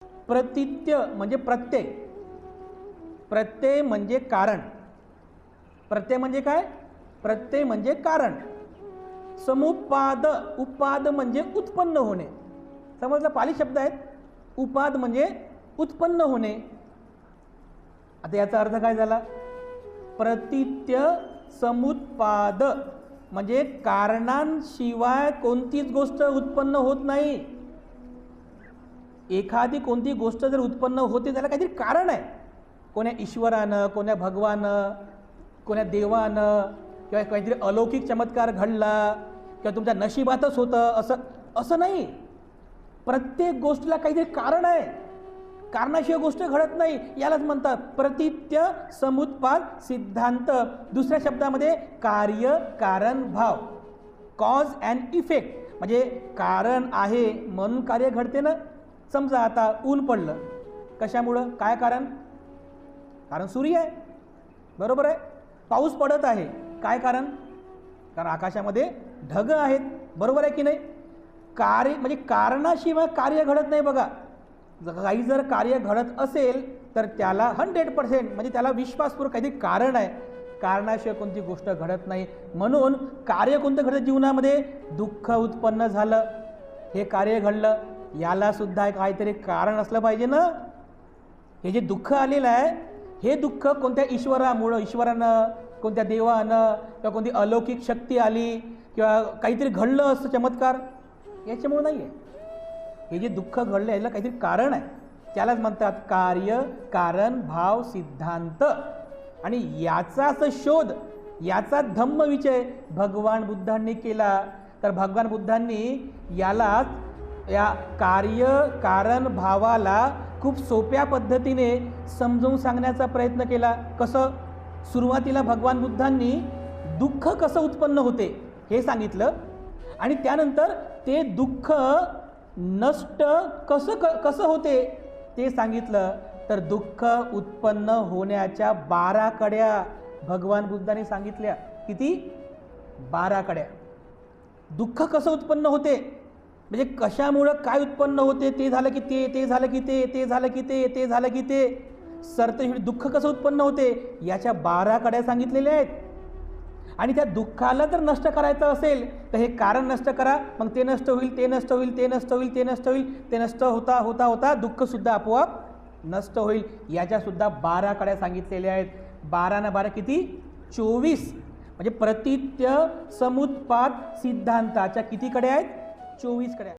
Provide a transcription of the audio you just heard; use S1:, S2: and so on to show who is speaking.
S1: प्रतीत्य म्हणजे प्रत्यय, प्रत्यय म्हणजे कारण, प्रत्यय म्हणजे काय? प्रत्यय म्हणजे कारण. समुपाद, उपाद म्हणजे उत्पन्न होणे. समजलं? पाली शब्द आहेत. उपाद म्हणजे उत्पन्न होणे. आता याचा अर्थ काय झाला? प्रतीत्य समुत्पाद म्हणजे कारणांशिवाय कोणतीच गोष्ट उत्पन्न होत नाही. एखादी कोणती गोष्ट जर उत्पन्न होते त्याला काहीतरी कारण आहे. कोण्या ईश्वरानं, कोण्या भगवानं, कोण्या देवानं किंवा काहीतरी अलौकिक चमत्कार घडला किंवा तुमच्या नशिबातच होतं असं नाही. प्रत्येक गोष्टीला काहीतरी कारण आहे. कारणाशिवाय गोष्ट घडत नाही. यालाच म्हणतात प्रतीत्य समुत्पाद सिद्धांत. दुसऱ्या शब्दामध्ये कार्य कारण भाव, कॉज अँड इफेक्ट. म्हणजे कारण आहे म्हणून कार्य घडते ना. समजा आता ऊन पडलं, कशामुळं? काय कारण? कारण सूर्य आहे, बरोबर आहे. पाऊस पडत आहे, काय कारण? कारण आकाशामध्ये ढग आहेत, बरोबर आहे की नाही. कार्य म्हणजे कारणाशिवाय कार्य घडत नाही. बघा, काही जर कार्य घडत असेल तर त्याला 100% म्हणजे त्याला विश्वासपूर्वक काहीतरी कारण आहे. कारणाशिवाय कोणती गोष्ट घडत नाही. म्हणून कार्य कोणतं घडतं जीवनामध्ये? दुःख उत्पन्न झालं, हे कार्य घडलं, याला सुद्धा काहीतरी कारण असलं पाहिजे ना. हे जे दुःख आलेलं आहे, हे दुःख कोणत्या ईश्वरानं, कोणत्या देवानं किंवा कोणती अलौकिक शक्ती आली किंवा काहीतरी घडलं असं चमत्कार, याच्यामुळे नाही आहे. हे जे दुःख घडलं याला काहीतरी कारण आहे. त्यालाच म्हणतात कार्य कारण भाव सिद्धांत. आणि याचाच शोध, याचा धम्मविजय भगवान बुद्धांनी केला. तर भगवान बुद्धांनी या कार्य कारण भावाला खूप सोप्या पद्धतीने समजून सांगण्याचा प्रयत्न केला. कसं? सुरुवातीला भगवान बुद्धांनी दुःख कसं उत्पन्न होते हे सांगितलं आणि त्यानंतर ते दुःख नष्ट कसं होते ते सांगितलं. तर दुःख उत्पन्न होण्याच्या 12 कड्या भगवान बुद्धांनी सांगितल्या. किती? 12 कड्या. दुःख कसं उत्पन्न होते म्हणजे कशामुळं काय उत्पन्न होते, ते झालं की ते झालं की ते झालं की ते झालं की ते सरतेशेवटी दुःख कसं उत्पन्न होते याच्या 12 कड्या सांगितलेल्या आहेत. आणि त्या दुःखाला जर नष्ट करायचं असेल तर हे कारण नष्ट करा, मग ते नष्ट होईल, ते नष्ट होईल, ते नष्ट होईल, ते नष्ट होईल, ते नष्ट होता होता होता दुःखसुद्धा आपोआप नष्ट होईल. याच्यासुद्धा 12 कड्या सांगितलेल्या आहेत. 12 न 12 किती? 24. म्हणजे प्रतीत्य समुत्पाद सिद्धांताच्या किती कड्या आहेत? 24 कड्या.